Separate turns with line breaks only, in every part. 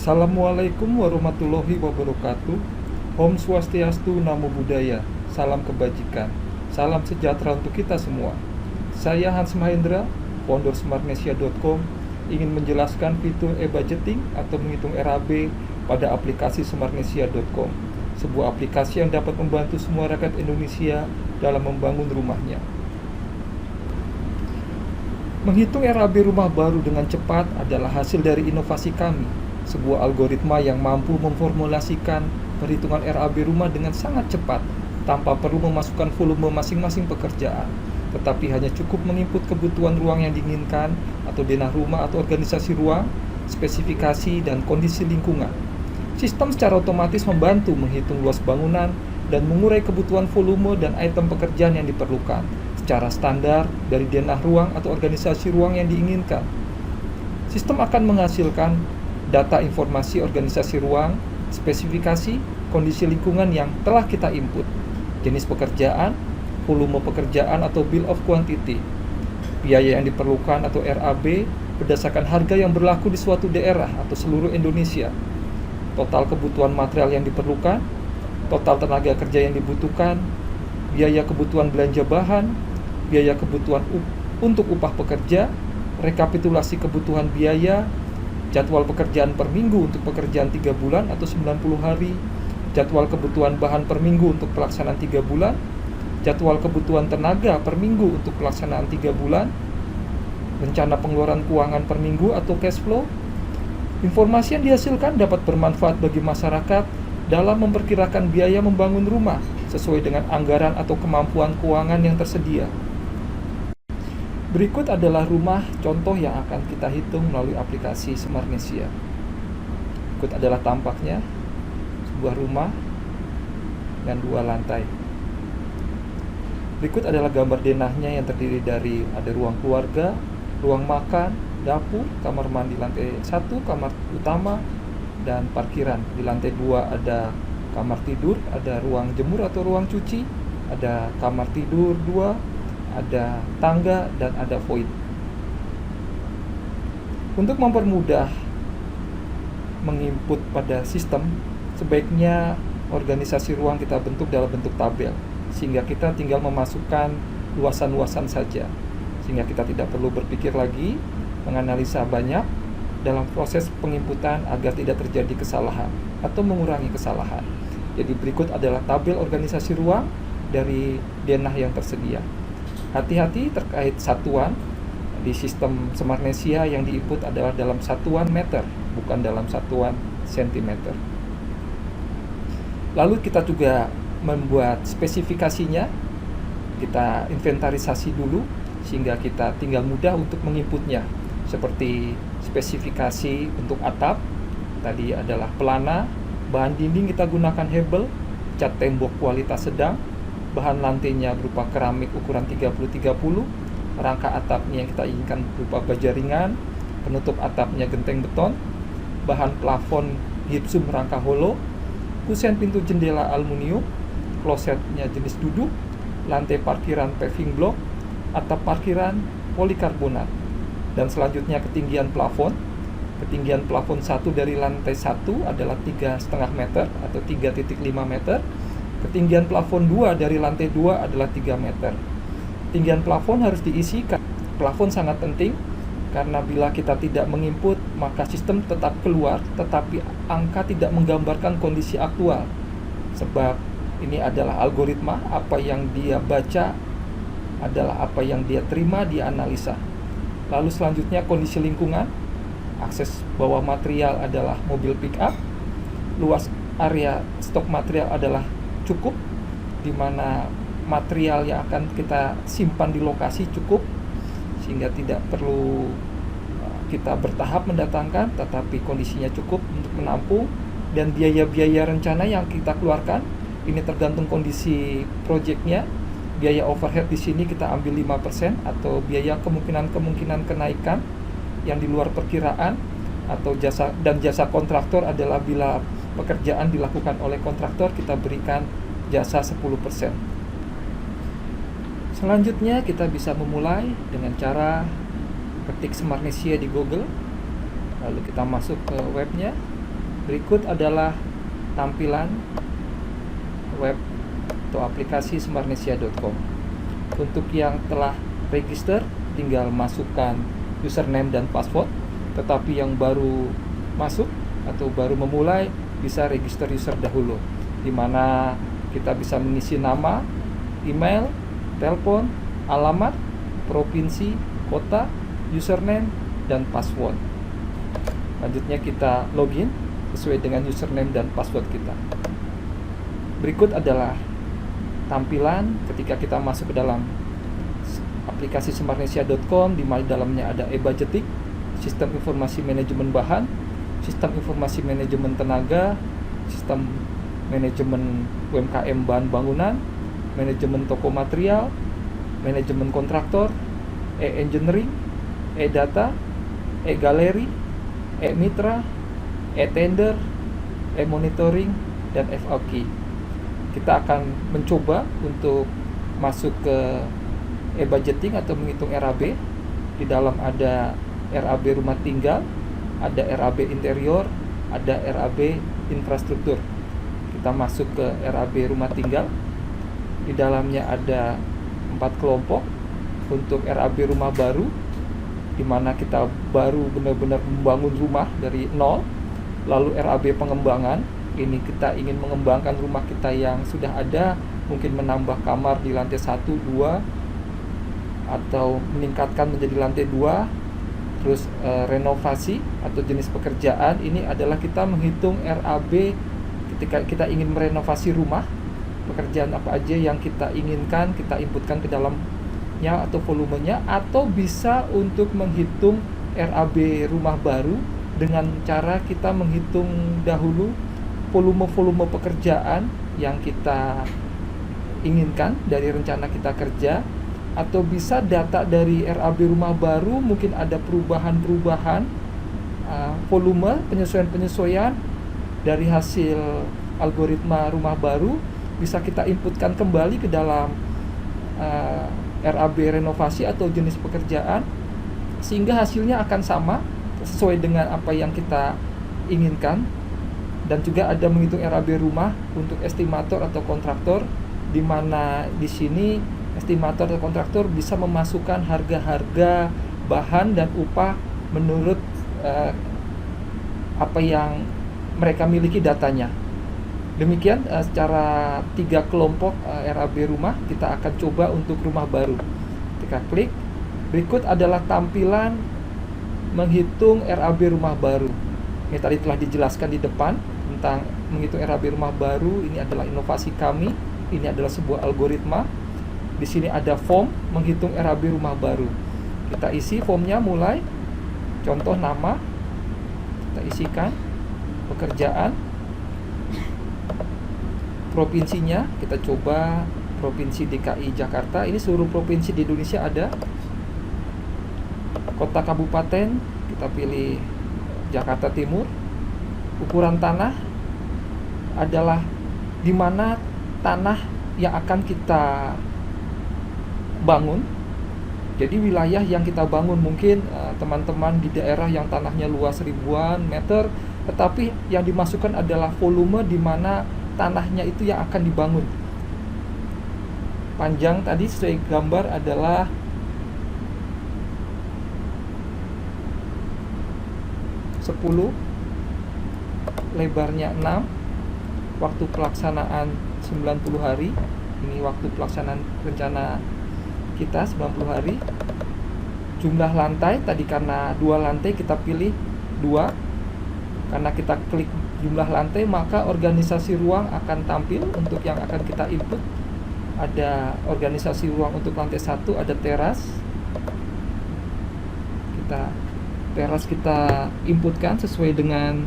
Assalamualaikum warahmatullahi wabarakatuh. Om Swastiastu, Namo Buddhaya. Salam kebajikan. Salam sejahtera untuk kita semua. Saya Hans Mahendra, founder smartnesia.com, ingin menjelaskan fitur e-budgeting atau menghitung RAB pada aplikasi smartnesia.com, sebuah aplikasi yang dapat membantu semua rakyat Indonesia dalam membangun rumahnya. Menghitung RAB rumah baru dengan cepat adalah hasil dari inovasi kami, sebuah algoritma yang mampu memformulasikan perhitungan RAB rumah dengan sangat cepat tanpa perlu memasukkan volume masing-masing pekerjaan, tetapi hanya cukup menginput kebutuhan ruang yang diinginkan atau denah rumah atau organisasi ruang, spesifikasi, dan kondisi lingkungan. Sistem secara otomatis membantu menghitung luas bangunan dan mengurai kebutuhan volume dan item pekerjaan yang diperlukan secara standar dari denah ruang atau organisasi ruang yang diinginkan. Sistem akan menghasilkan data informasi organisasi ruang, spesifikasi, kondisi lingkungan yang telah kita input, jenis pekerjaan, volume pekerjaan atau bill of quantity, biaya yang diperlukan atau RAB berdasarkan harga yang berlaku di suatu daerah atau seluruh Indonesia, total kebutuhan material yang diperlukan, total tenaga kerja yang dibutuhkan, biaya kebutuhan belanja bahan, biaya kebutuhan untuk upah pekerja, rekapitulasi kebutuhan biaya, jadwal pekerjaan per minggu untuk pekerjaan 3 bulan atau 90 hari, jadwal kebutuhan bahan per minggu untuk pelaksanaan 3 bulan, jadwal kebutuhan tenaga per minggu untuk pelaksanaan 3 bulan, rencana pengeluaran keuangan per minggu atau cash flow. Informasi yang dihasilkan dapat bermanfaat bagi masyarakat dalam memperkirakan biaya membangun rumah sesuai dengan anggaran atau kemampuan keuangan yang tersedia. Berikut adalah rumah contoh yang akan kita hitung melalui aplikasi Smartnesia. Berikut adalah tampaknya sebuah rumah dengan 2 lantai. Berikut adalah gambar denahnya yang terdiri dari ada ruang keluarga, ruang makan, dapur, kamar mandi lantai 1, kamar utama, dan parkiran. Di lantai 2 ada kamar tidur, ada ruang jemur atau ruang cuci, ada kamar tidur 2, ada tangga, dan ada void. Untuk mempermudah menginput pada sistem, sebaiknya organisasi ruang kita bentuk dalam bentuk tabel, sehingga kita tinggal memasukkan luasan-luasan saja, sehingga kita tidak perlu berpikir lagi, menganalisa banyak dalam proses penginputan agar tidak terjadi kesalahan atau mengurangi kesalahan. Jadi berikut adalah tabel organisasi ruang dari denah yang tersedia. Hati-hati terkait satuan. Di sistem Smartnesia yang diinput adalah dalam satuan meter, bukan dalam satuan sentimeter. Lalu kita juga membuat spesifikasinya. Kita inventarisasi dulu sehingga kita tinggal mudah untuk menginputnya. Seperti spesifikasi untuk atap, tadi adalah pelana, bahan dinding kita gunakan hebel, cat tembok kualitas sedang, bahan lantainya berupa keramik ukuran 30-30, rangka atapnya yang kita inginkan berupa baja ringan, penutup atapnya genteng beton, bahan plafon gipsum rangka holo, kusen pintu jendela aluminium, klosetnya jenis duduk, lantai parkiran paving block, atap parkiran polikarbonat. Dan selanjutnya ketinggian plafon. Ketinggian plafon 1 dari lantai 1 adalah 3,5 meter atau 3,5 meter. Ketinggian plafon 2 dari lantai 2 adalah 3 meter. Ketinggian plafon harus diisikan. Plafon sangat penting karena bila kita tidak menginput, maka sistem tetap keluar, tetapi angka tidak menggambarkan kondisi aktual. Sebab ini adalah algoritma, apa yang dia baca adalah apa yang dia terima, dia analisa. Lalu selanjutnya kondisi lingkungan. Akses bawah material adalah mobil pick up. Luas area stok material adalah cukup, di mana material yang akan kita simpan di lokasi cukup, sehingga tidak perlu kita bertahap mendatangkan, tetapi kondisinya cukup untuk menampung. Dan biaya-biaya rencana yang kita keluarkan ini tergantung kondisi proyeknya. Biaya overhead di sini kita ambil 5% atau biaya kemungkinan kenaikan yang di luar perkiraan, atau jasa kontraktor adalah bila pekerjaan dilakukan oleh kontraktor kita berikan jasa 10%. Selanjutnya kita bisa memulai dengan cara ketik Smartnesia di Google, lalu kita masuk ke webnya, Berikut adalah tampilan web atau aplikasi smartnesia.com. Untuk yang telah register, tinggal masukkan username dan password. Tetapi yang baru masuk atau baru memulai, bisa register user dahulu, di mana kita bisa mengisi nama, email, telepon, alamat, provinsi, kota, username, dan password. Lanjutnya kita login sesuai dengan username dan password kita. Berikut adalah tampilan ketika kita masuk ke dalam aplikasi smartnesia.com, di mana dalamnya ada e-budgeting, sistem informasi manajemen bahan, sistem informasi manajemen tenaga, sistem manajemen UMKM bahan bangunan, manajemen toko material, manajemen kontraktor, e-engineering, e-data, e-galeri, e-mitra, e-tender, e-monitoring, dan FAQ. Kita akan mencoba untuk masuk ke e-budgeting atau menghitung RAB. Di dalam ada RAB rumah tinggal, ada RAB interior, ada RAB infrastruktur. Kita masuk ke RAB rumah tinggal. Di dalamnya ada 4 kelompok. Untuk RAB rumah baru, di mana kita baru benar-benar membangun rumah dari nol. Lalu RAB pengembangan, ini kita ingin mengembangkan rumah kita yang sudah ada, mungkin menambah kamar di lantai 1, 2, atau meningkatkan menjadi lantai 2. Terus renovasi atau jenis pekerjaan, ini adalah kita menghitung RAB ketika kita ingin merenovasi rumah. Pekerjaan apa aja yang kita inginkan, kita inputkan ke dalamnya atau volumenya. Atau bisa untuk menghitung RAB rumah baru dengan cara kita menghitung dahulu volume-volume pekerjaan yang kita inginkan dari rencana kita kerja. Atau bisa data dari RAB rumah baru, mungkin ada perubahan-perubahan volume, penyesuaian-penyesuaian dari hasil algoritma rumah baru, bisa kita inputkan kembali ke dalam RAB renovasi atau jenis pekerjaan, sehingga hasilnya akan sama sesuai dengan apa yang kita inginkan. Dan juga ada menghitung RAB rumah untuk estimator atau kontraktor, di mana di sini estimator atau kontraktor bisa memasukkan harga-harga bahan dan upah menurut apa yang mereka miliki datanya. Demikian secara 3 kelompok RAB rumah. Kita akan coba untuk rumah baru. Kita klik. Berikut adalah tampilan menghitung RAB rumah baru. Ini tadi telah dijelaskan di depan tentang menghitung RAB rumah baru. Ini adalah inovasi kami. Ini adalah sebuah algoritma. Di sini ada form menghitung RAB rumah baru. Kita isi formnya mulai. Contoh nama. Kita isikan. Pekerjaan. Provinsinya, kita coba Provinsi DKI Jakarta. Ini seluruh provinsi di Indonesia ada. Kota kabupaten, kita pilih Jakarta Timur. Ukuran tanah adalah di mana tanah yang akan kita bangun. Jadi wilayah yang kita bangun, mungkin teman-teman di daerah yang tanahnya luas ribuan meter, tetapi yang dimasukkan adalah volume di mana tanahnya itu yang akan dibangun. Panjang tadi sesuai gambar adalah 10, lebarnya 6, waktu pelaksanaan 90 hari. Ini waktu pelaksanaan rencana kita 90 hari. Jumlah lantai tadi, karena 2 lantai kita pilih 2. Karena kita klik jumlah lantai, maka organisasi ruang akan tampil untuk yang akan kita input. Ada organisasi ruang untuk lantai 1, ada teras. Teras kita inputkan sesuai dengan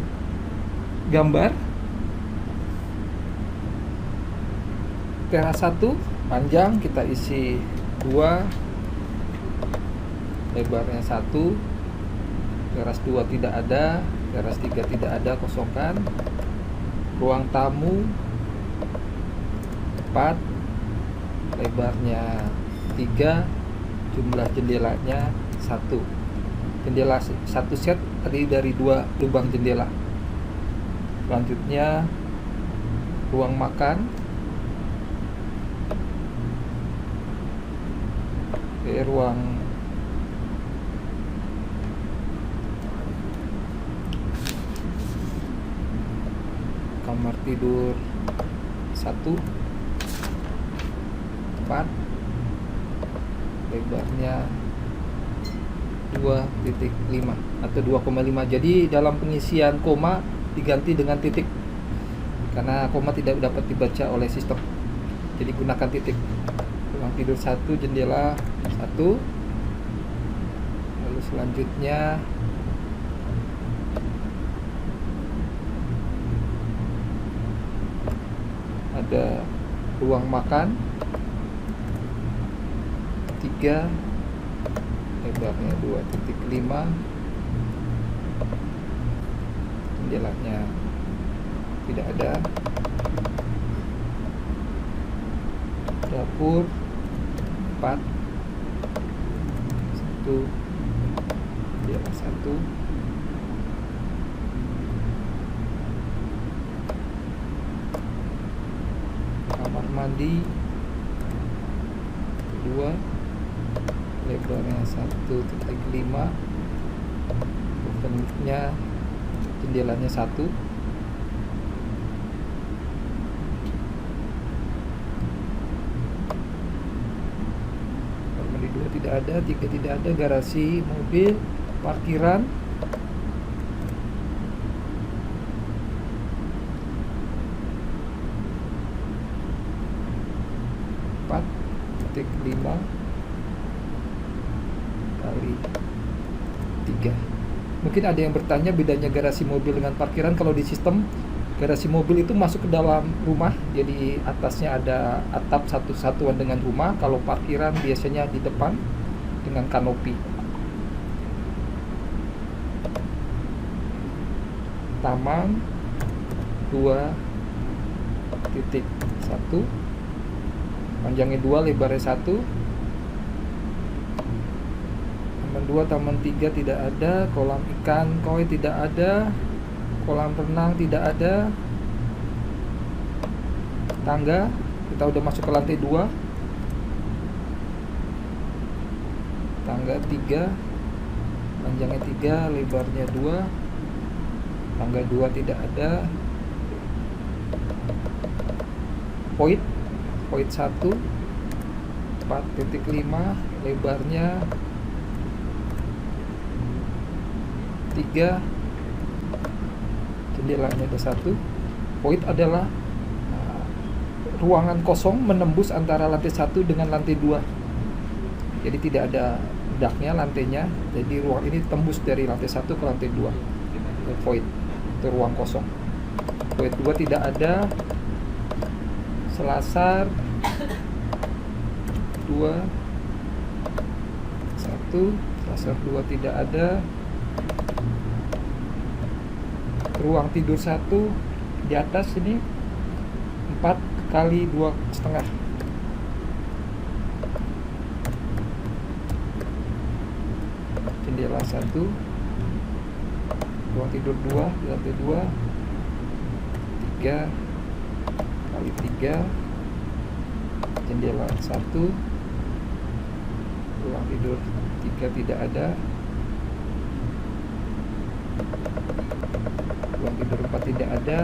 gambar. Teras 1 panjang kita isi 2, lebarnya 1. Teras 2 tidak ada, teras 3 tidak ada, kosongkan. Ruang tamu 4, lebarnya 3, jumlah jendelanya 1. Jendela 1 set terdiri dari 2 lubang jendela. Selanjutnya ruang makan. Ruang kamar tidur 1, 4, lebarnya 2.5 atau 2,5. Jadi dalam pengisian koma diganti dengan titik karena koma tidak dapat dibaca oleh sistem, jadi gunakan titik. Ruang tidur 1, jendela 1. Lalu selanjutnya ada ruang makan 3, lebarnya 2.5, jendelanya tidak ada. Dapur 4, 1, jendela 1. Kamar mandi 2, lebarnya 1.5, ovennya, jendelanya 1. Kamar mandi 2 tidak ada, 3 tidak ada. Garasi mobil, parkiran 4.5 kali 3. Mungkin ada yang bertanya bedanya garasi mobil dengan parkiran. Kalau di sistem, garasi mobil itu masuk ke dalam rumah, jadi atasnya ada atap satu satuan dengan rumah. Kalau parkiran biasanya di depan dengan kanopi. Taman 2.1, panjangnya 2, lebarnya 1. Taman 2, taman 3 tidak ada. Kolam ikan koi tidak ada. Kolam renang tidak ada. Tangga, kita udah masuk ke lantai 2. Tangga 3, panjangnya 3, lebarnya 2. Tangga 2 tidak ada. Void 1, 4.5, lebarnya 3, jendelanya ada 1. Void adalah ruangan kosong menembus antara lantai 1 dengan lantai 2. Jadi tidak ada daknya lantainya. Jadi ruang ini tembus dari lantai 1 ke lantai 2. Void itu ruang kosong. Void 2 tidak ada. Selasar 2, 1, selasar 2 tidak ada. Ruang tidur 1 di atas ini 4 kali 2,5. Jendela 1. Ruang tidur 2 di lantai 2, 3 kali 3. Jendela 1. Ruang tidur 3 tidak ada. Ruang tidur 4 tidak ada.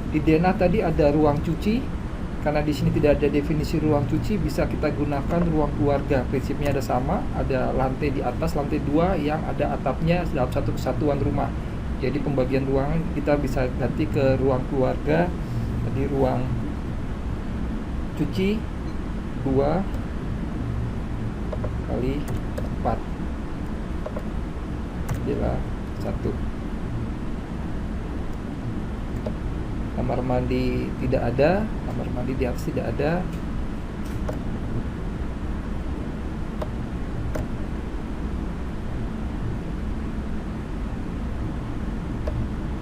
Di denah tadi ada ruang cuci. Karena di sini tidak ada definisi ruang cuci, bisa kita gunakan ruang keluarga. Prinsipnya ada sama, ada lantai di atas, lantai 2 yang ada atapnya dalam satu kesatuan rumah. Jadi pembagian ruangan kita bisa ganti ke ruang keluarga. Tadi ruang cuci 2 kali 4, jendela 1. Kamar mandi tidak ada. Kamar mandi di atas tidak ada.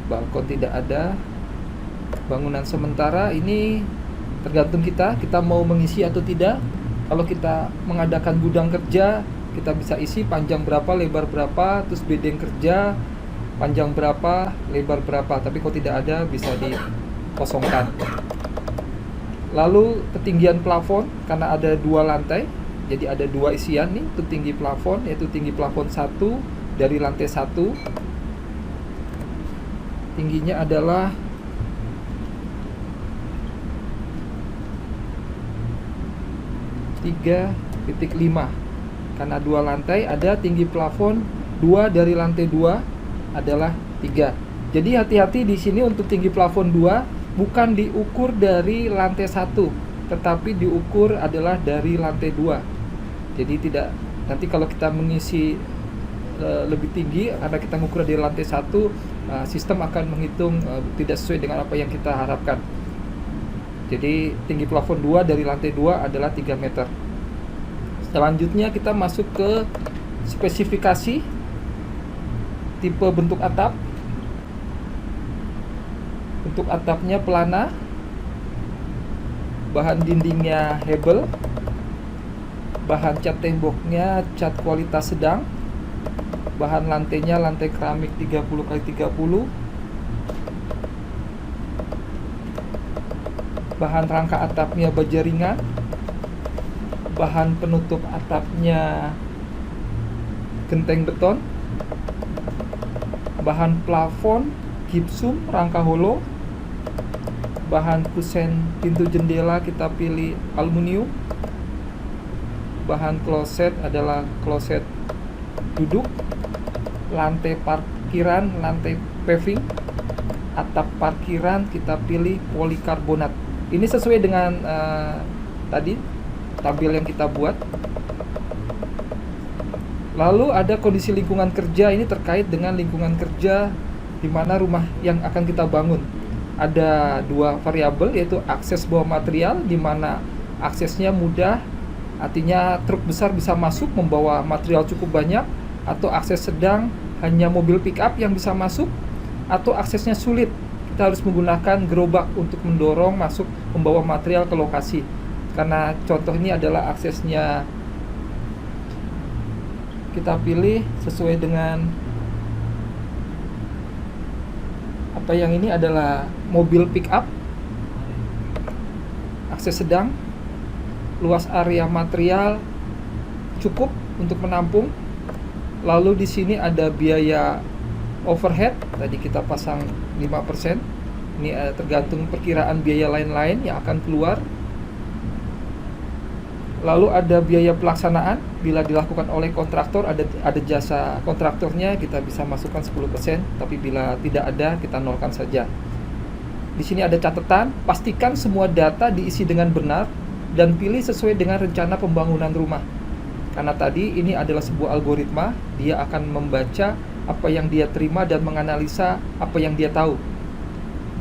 Balkon tidak ada. Bangunan sementara ini tergantung kita mau mengisi atau tidak. Kalau kita mengadakan gudang kerja, kita bisa isi panjang berapa, lebar berapa, terus bedeng kerja, panjang berapa, lebar berapa, tapi kalau tidak ada bisa dikosongkan. Lalu ketinggian plafon, karena ada 2 lantai, jadi ada 2 isian nih untuk tinggi plafon, yaitu tinggi plafon 1 dari lantai 1. Tingginya adalah 3,5. Karena 2 lantai, ada tinggi plafon 2 dari lantai 2 adalah 3. Jadi hati-hati di sini untuk tinggi plafon 2 bukan diukur dari lantai 1, tetapi diukur adalah dari lantai 2. Jadi tidak, nanti kalau kita mengisi lebih tinggi karena kita mengukur dari lantai 1, sistem akan menghitung tidak sesuai dengan apa yang kita harapkan. Jadi tinggi plafon 2 dari lantai 2 adalah 3 meter. Selanjutnya kita masuk ke spesifikasi tipe bentuk atap. Untuk atapnya pelana, bahan dindingnya hebel, bahan cat temboknya cat kualitas sedang, bahan lantainya lantai keramik 30x30, bahan rangka atapnya baja ringan, bahan penutup atapnya genteng beton, bahan plafon gipsum rangka holo, bahan kusen pintu jendela kita pilih aluminium, bahan kloset adalah kloset duduk, lantai parkiran lantai paving, atap parkiran kita pilih polikarbonat. Ini sesuai dengan tadi tabel yang kita buat. Lalu ada kondisi lingkungan kerja, ini terkait dengan lingkungan kerja di mana rumah yang akan kita bangun. Ada 2 variabel, yaitu akses bawah material, di mana aksesnya mudah, artinya truk besar bisa masuk membawa material cukup banyak, atau akses sedang, hanya mobil pick up yang bisa masuk, atau aksesnya sulit, kita harus menggunakan gerobak untuk mendorong masuk membawa material ke lokasi. Karena contoh ini adalah aksesnya kita pilih sesuai dengan apa yang ini adalah mobil pick up, akses sedang, luas area material cukup untuk menampung. Lalu di sini ada biaya overhead, tadi kita pasang 5%. Ini tergantung perkiraan biaya lain-lain yang akan keluar. Lalu ada biaya pelaksanaan, bila dilakukan oleh kontraktor, ada jasa kontraktornya, kita bisa masukkan 10%, tapi bila tidak ada, kita nolkan saja. Di sini ada catatan, pastikan semua data diisi dengan benar dan pilih sesuai dengan rencana pembangunan rumah. Karena tadi ini adalah sebuah algoritma, dia akan membaca apa yang dia terima dan menganalisa apa yang dia tahu.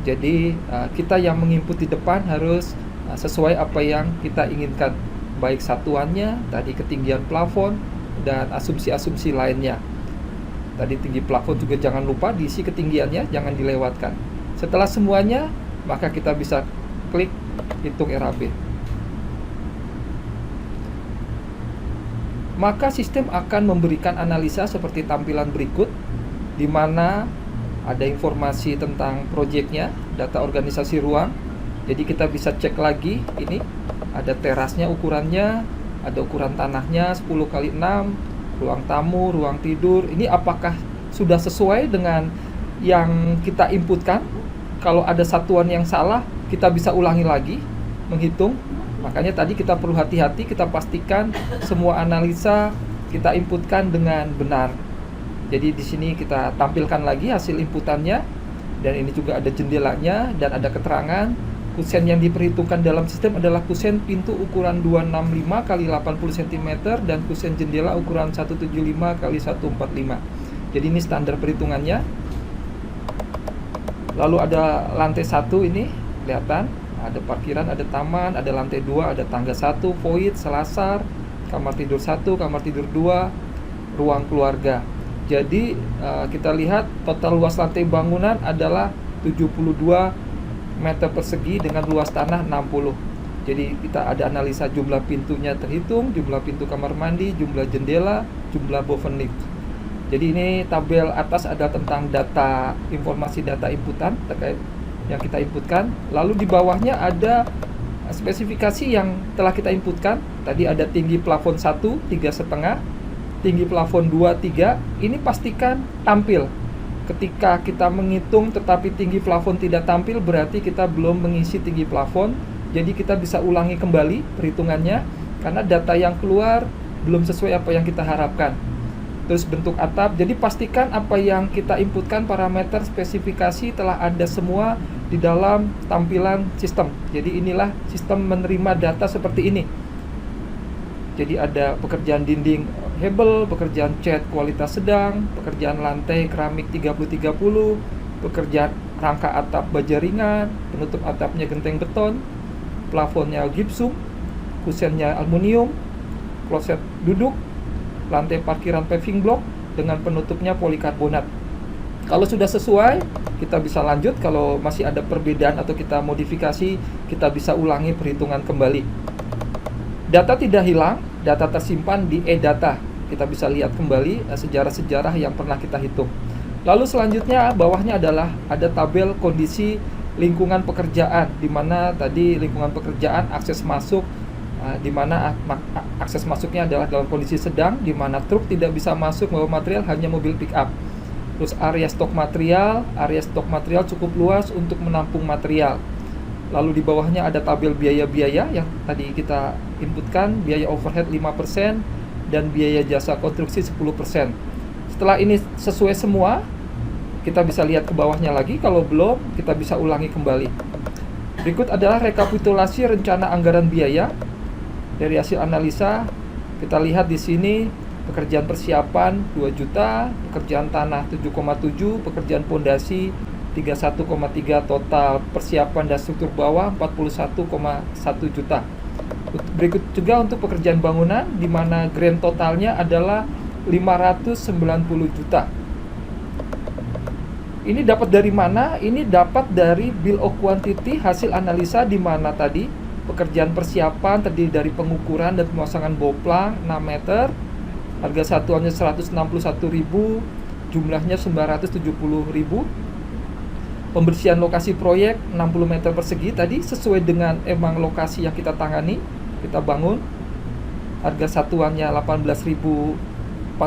Jadi kita yang menginput di depan harus sesuai apa yang kita inginkan, baik satuannya, tadi ketinggian plafon, dan asumsi-asumsi lainnya. Tadi tinggi plafon juga jangan lupa diisi ketinggiannya, jangan dilewatkan. Setelah semuanya, maka kita bisa klik hitung RAB. Maka sistem akan memberikan analisa seperti tampilan berikut, di mana ada informasi tentang proyeknya, data organisasi ruang. Jadi kita bisa cek lagi, ini ada terasnya ukurannya, ada ukuran tanahnya 10x6, ruang tamu, ruang tidur. Ini apakah sudah sesuai dengan yang kita inputkan? Kalau ada satuan yang salah, kita bisa ulangi lagi, menghitung. Makanya tadi kita perlu hati-hati, kita pastikan semua analisa kita inputkan dengan benar. Jadi di sini kita tampilkan lagi hasil inputannya, dan ini juga ada jendelanya dan ada keterangan. Kusen yang diperhitungkan dalam sistem adalah kusen pintu ukuran 265 x 80 cm dan kusen jendela ukuran 175 x 145. Jadi ini standar perhitungannya. Lalu ada lantai 1 ini kelihatan, ada parkiran, ada taman, ada lantai 2, ada tangga 1, void, selasar, kamar tidur 1, kamar tidur 2, ruang keluarga. Jadi kita lihat total luas lantai bangunan adalah 72 meter persegi dengan luas tanah 60. Jadi kita ada analisa jumlah pintunya terhitung, jumlah pintu kamar mandi, jumlah jendela, jumlah boven lift. Jadi ini tabel atas ada tentang data, informasi data inputan terkait yang kita inputkan. Lalu di bawahnya ada spesifikasi yang telah kita inputkan. Tadi ada tinggi plafon 1, 3,5, tinggi plafon 2, 3. Ini pastikan tampil. Ketika kita menghitung tetapi tinggi plafon tidak tampil, berarti kita belum mengisi tinggi plafon. Jadi kita bisa ulangi kembali perhitungannya, karena data yang keluar belum sesuai apa yang kita harapkan. Terus bentuk atap, jadi pastikan apa yang kita inputkan, parameter, spesifikasi telah ada semua di dalam tampilan sistem. Jadi inilah sistem menerima data seperti ini. Jadi ada pekerjaan dinding hebel, pekerjaan cat kualitas sedang, pekerjaan lantai keramik 30-30, pekerjaan rangka atap baja ringan, penutup atapnya genteng beton, plafonnya gipsum, kusennya aluminium, kloset duduk, lantai parkiran paving block dengan penutupnya polikarbonat. Kalau sudah sesuai, kita bisa lanjut. Kalau masih ada perbedaan atau kita modifikasi, kita bisa ulangi perhitungan kembali. Data tidak hilang, data tersimpan di e-data. Kita bisa lihat kembali sejarah-sejarah yang pernah kita hitung. Lalu selanjutnya, bawahnya adalah ada tabel kondisi lingkungan pekerjaan, di mana tadi lingkungan pekerjaan akses masuk, di mana akses masuknya adalah dalam kondisi sedang, di mana truk tidak bisa masuk membawa material, hanya mobil pick up. Terus area stok material cukup luas untuk menampung material. Lalu di bawahnya ada tabel biaya-biaya yang tadi kita inputkan, biaya overhead 5% dan biaya jasa konstruksi 10%. Setelah ini sesuai semua, kita bisa lihat ke bawahnya lagi. Kalau belum, kita bisa ulangi kembali. Berikut adalah rekapitulasi rencana anggaran biaya. Dari hasil analisa, kita lihat di sini pekerjaan persiapan 2 juta, pekerjaan tanah 7,7, pekerjaan pondasi 31,3, total persiapan dan struktur bawah 41,1 juta. Berikut juga untuk pekerjaan bangunan, di mana grand totalnya adalah 590 juta. Ini dapat dari mana? Ini dapat dari bill of quantity hasil analisa, di mana tadi pekerjaan persiapan terdiri dari pengukuran dan pemasangan boplang 6 meter, harga satuannya 161.000, jumlahnya 970.000. Pembersihan lokasi proyek 60 meter persegi tadi sesuai dengan emang lokasi yang kita tangani, kita bangun. Harga satuannya 18.480,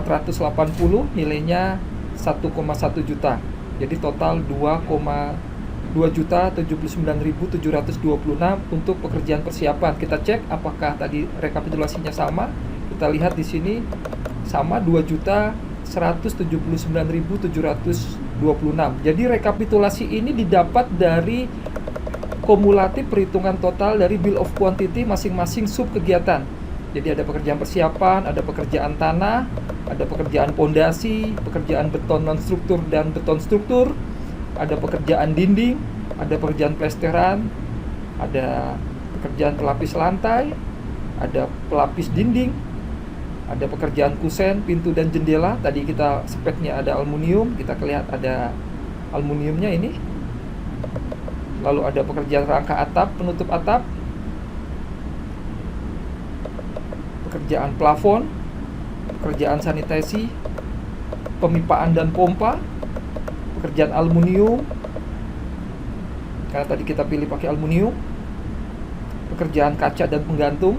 nilainya 1,1 juta. Jadi total 2.079.726 untuk pekerjaan persiapan. Kita cek apakah tadi rekapitulasinya sama. Kita lihat di sini sama, 2.179.726. Jadi rekapitulasi ini didapat dari kumulatif perhitungan total dari bill of quantity masing-masing sub kegiatan. Jadi ada pekerjaan persiapan, ada pekerjaan tanah, ada pekerjaan pondasi, pekerjaan beton non struktur dan beton struktur, ada pekerjaan dinding, ada pekerjaan plesteran, ada pekerjaan pelapis lantai, ada pelapis dinding, ada pekerjaan kusen, pintu dan jendela. Tadi kita speknya ada aluminium, kita lihat ada aluminiumnya ini. Lalu ada pekerjaan rangka atap, penutup atap, pekerjaan plafon, pekerjaan sanitasi, pemipaan dan pompa, pekerjaan aluminium, karena tadi kita pilih pakai aluminium, pekerjaan kaca dan penggantung,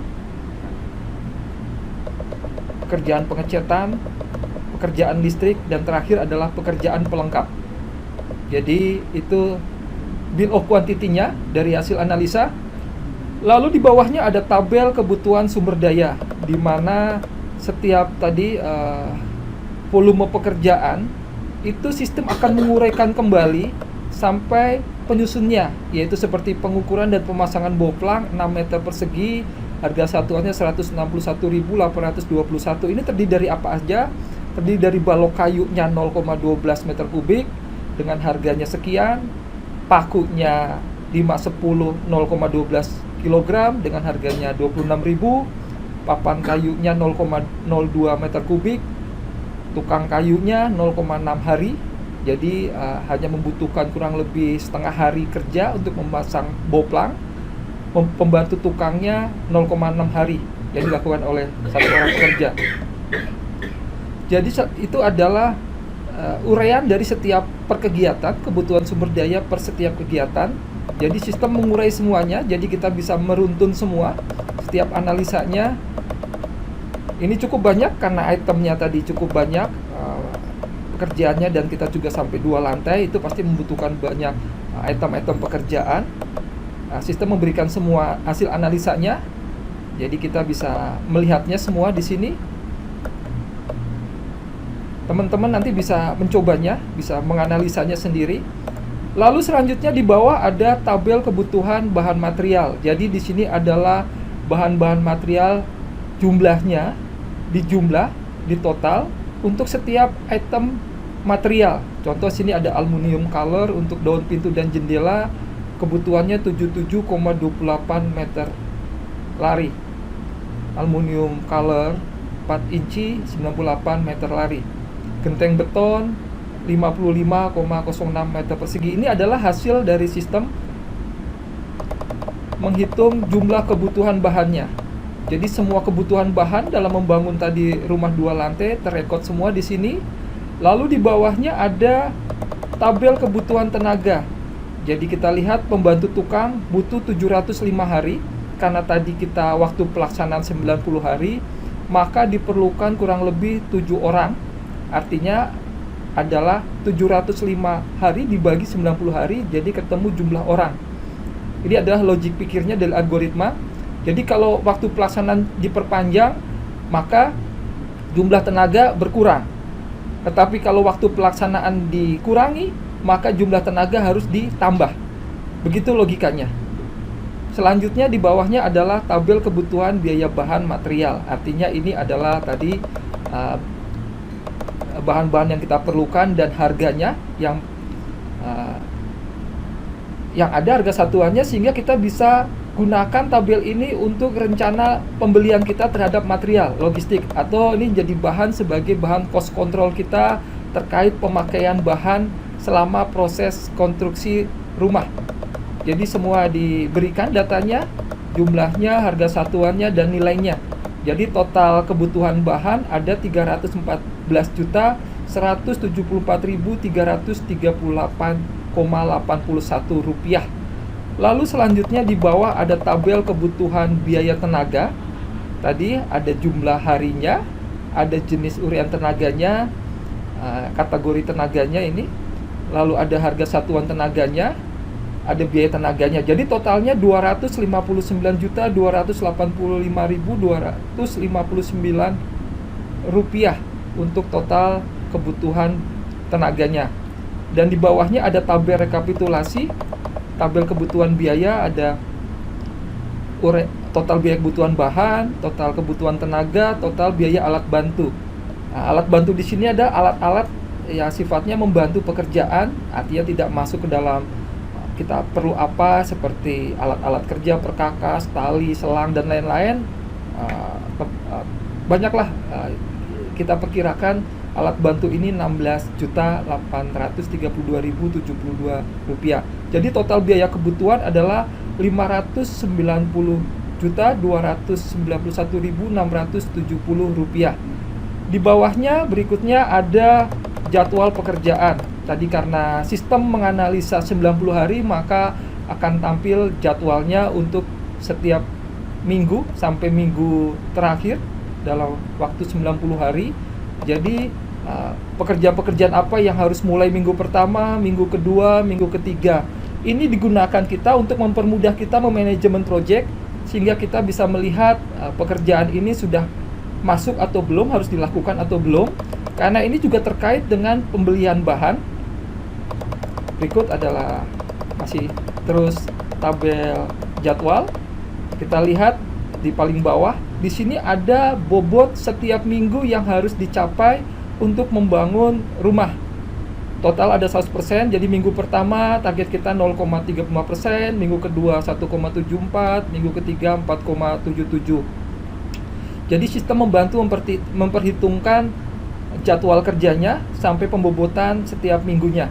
pekerjaan pengecetan, pekerjaan listrik, dan terakhir adalah pekerjaan pelengkap. Jadi itu bill of quantity-nya dari hasil analisa. Lalu di bawahnya ada tabel kebutuhan sumber daya, di mana setiap tadi volume pekerjaan itu sistem akan menguraikan kembali sampai penyusunnya, yaitu seperti pengukuran dan pemasangan boplang 6 meter persegi, harga satuannya 161.821. Ini terdiri dari apa aja? Terdiri dari balok kayunya 0,12 meter kubik dengan harganya sekian, pakunya 510 0,12 kg dengan harganya 26.000, papan kayunya 0,02 meter kubik, tukang kayunya 0,6 hari. Jadi hanya membutuhkan kurang lebih setengah hari kerja untuk memasang boplang. Pembantu tukangnya 0,6 hari yang dilakukan oleh satu orang pekerja. Jadi itu adalah uraian dari setiap perkegiatan, kebutuhan sumber daya per setiap kegiatan. Jadi sistem mengurai semuanya, jadi kita bisa meruntun semua setiap analisanya. Ini cukup banyak karena itemnya tadi cukup banyak pekerjaannya, dan kita juga sampai 2 lantai, itu pasti membutuhkan banyak item-item pekerjaan. Sistem memberikan semua hasil analisanya, jadi kita bisa melihatnya semua di sini. Teman-teman nanti bisa mencobanya, bisa menganalisanya sendiri. Lalu selanjutnya di bawah ada tabel kebutuhan bahan material. Jadi di sini adalah bahan-bahan material, jumlahnya, dijumlah, ditotal untuk setiap item material. Contoh sini ada aluminium color untuk daun pintu dan jendela, kebutuhannya 77,28 meter lari. Aluminium color 4 inci 98 meter lari. Genteng beton 55,06 meter persegi. Ini adalah hasil dari sistem menghitung jumlah kebutuhan bahannya. Jadi semua kebutuhan bahan dalam membangun tadi rumah 2 lantai terrekod semua di sini. Lalu di bawahnya ada tabel kebutuhan tenaga. Jadi kita lihat pembantu tukang butuh 705 hari. Karena tadi kita waktu pelaksanaan 90 hari, maka diperlukan kurang lebih 7 orang. Artinya adalah 705 hari dibagi 90 hari, jadi ketemu jumlah orang. Ini adalah logik pikirnya dari algoritma. Jadi kalau waktu pelaksanaan diperpanjang, maka jumlah tenaga berkurang. Tetapi kalau waktu pelaksanaan dikurangi, maka jumlah tenaga harus ditambah. Begitu logikanya. Selanjutnya di bawahnya adalah tabel kebutuhan biaya bahan material. Artinya ini adalah tadi bahan-bahan yang kita perlukan dan harganya yang ada harga satuannya, sehingga kita bisa gunakan tabel ini untuk rencana pembelian kita terhadap material logistik, atau ini jadi bahan sebagai bahan cost control kita terkait pemakaian bahan selama proses konstruksi rumah. Jadi semua diberikan datanya, jumlahnya, harga satuannya, dan nilainya. Jadi total kebutuhan bahan ada 314.174.338,81 rupiah. Lalu selanjutnya di bawah ada tabel kebutuhan biaya tenaga. Tadi ada jumlah harinya, ada jenis uraian tenaganya, kategori tenaganya ini. Lalu ada harga satuan tenaganya, ada biaya tenaganya. Jadi totalnya 259.285.259 rupiah untuk total kebutuhan tenaganya. Dan di bawahnya ada tabel rekapitulasi, tabel kebutuhan biaya, ada total biaya kebutuhan bahan, total kebutuhan tenaga, total biaya alat bantu. Alat bantu di sini ada alat-alat yang sifatnya membantu pekerjaan, artinya tidak masuk ke dalam kita perlu apa, seperti alat-alat kerja, perkakas, tali, selang, dan lain-lain. Banyaklah, kita perkirakan alat bantu ini 16.832.072 rupiah. Jadi total biaya kebutuhan adalah 590.291.670 rupiah. Di bawahnya berikutnya ada jadwal pekerjaan. Tadi karena sistem menganalisa 90 hari, maka akan tampil jadwalnya untuk setiap minggu sampai minggu terakhir dalam waktu 90 hari. Jadi pekerjaan-pekerjaan apa yang harus mulai minggu pertama, minggu kedua, minggu ketiga. Ini digunakan kita untuk mempermudah kita memanajemen proyek, sehingga kita bisa melihat pekerjaan ini sudah masuk atau belum, harus dilakukan atau belum. Karena ini juga terkait dengan pembelian bahan. Berikut adalah masih terus tabel jadwal. Kita lihat di paling bawah, di sini ada bobot setiap minggu yang harus dicapai untuk membangun rumah. Total ada 100%, jadi minggu pertama target kita 0,35%, minggu kedua 1,74%, minggu ketiga 4,77%. Jadi sistem membantu memperhitungkan jadwal kerjanya sampai pembobotan setiap minggunya.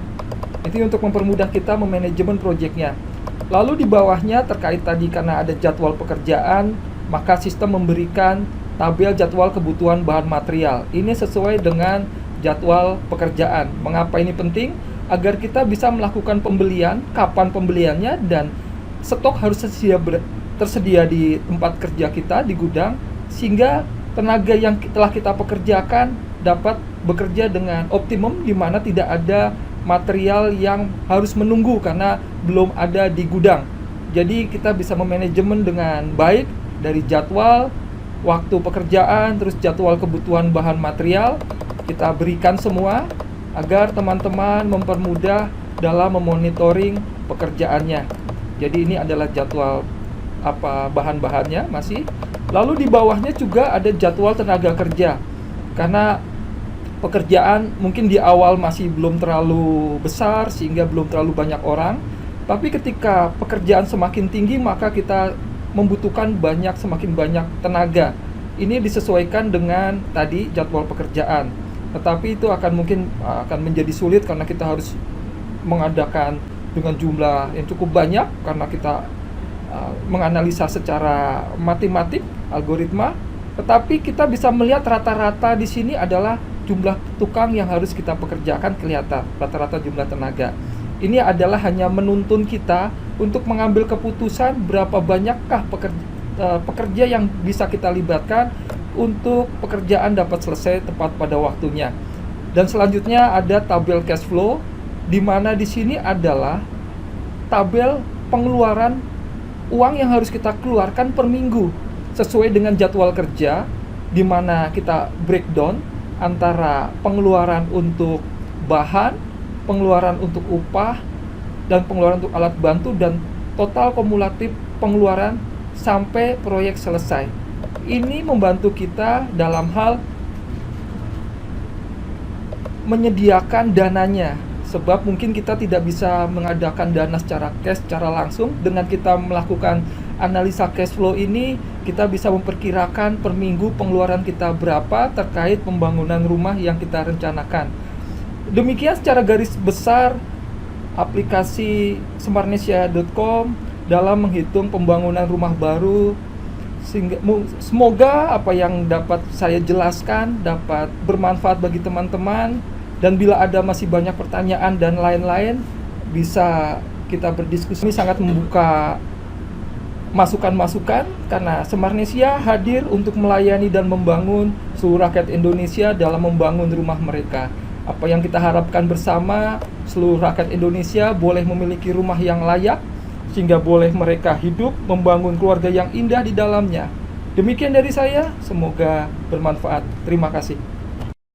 Itu untuk mempermudah kita memanajemen proyeknya. Lalu di bawahnya terkait tadi karena ada jadwal pekerjaan, maka sistem memberikan tabel jadwal kebutuhan bahan material. Ini sesuai dengan jadwal pekerjaan. Mengapa ini penting? Agar kita bisa melakukan pembelian, kapan pembeliannya, dan stok harus tersedia di tempat kerja kita, di gudang, sehingga tenaga yang telah kita pekerjakan dapat bekerja dengan optimum, di mana tidak ada material yang harus menunggu karena belum ada di gudang. Jadi kita bisa memanajemen dengan baik dari jadwal, waktu pekerjaan, terus jadwal kebutuhan bahan material, kita berikan semua agar teman-teman mempermudah dalam memonitoring pekerjaannya. Jadi ini adalah jadwal bahan-bahannya masih. Lalu di bawahnya juga ada jadwal tenaga kerja. Karena pekerjaan mungkin di awal masih belum terlalu besar sehingga belum terlalu banyak orang. Tapi ketika pekerjaan semakin tinggi, maka kita membutuhkan semakin banyak tenaga. Ini disesuaikan dengan tadi jadwal pekerjaan. Tetapi itu akan menjadi sulit karena kita harus mengadakan dengan jumlah yang cukup banyak karena kita menganalisa secara matematik, algoritma. Tetapi kita bisa melihat rata-rata di sini adalah jumlah tukang yang harus kita pekerjakan, kelihatan rata-rata jumlah tenaga. Ini adalah hanya menuntun kita untuk mengambil keputusan berapa banyakkah pekerja yang bisa kita libatkan untuk pekerjaan dapat selesai tepat pada waktunya. Dan selanjutnya ada tabel cash flow, di mana di sini adalah tabel pengeluaran uang yang harus kita keluarkan per minggu sesuai dengan jadwal kerja, di mana kita breakdown antara pengeluaran untuk bahan, pengeluaran untuk upah, dan pengeluaran untuk alat bantu, dan total kumulatif pengeluaran sampai proyek selesai. Ini membantu kita dalam hal menyediakan dananya, sebab mungkin kita tidak bisa mengadakan dana secara cash, secara langsung. Dengan kita melakukan analisa cash flow ini, kita bisa memperkirakan per minggu pengeluaran kita berapa terkait pembangunan rumah yang kita rencanakan. Demikian secara garis besar aplikasi smartnesia.com dalam menghitung pembangunan rumah baru. Sehingga semoga apa yang dapat saya jelaskan dapat bermanfaat bagi teman-teman, dan bila ada masih banyak pertanyaan dan lain-lain bisa kita berdiskusi. Ini sangat membuka masukan-masukan karena Smartnesia hadir untuk melayani dan membangun seluruh rakyat Indonesia dalam membangun rumah mereka. Apa yang kita harapkan bersama, seluruh rakyat Indonesia boleh memiliki rumah yang layak, sehingga boleh mereka hidup membangun keluarga yang indah di dalamnya. Demikian dari saya, semoga bermanfaat. Terima kasih.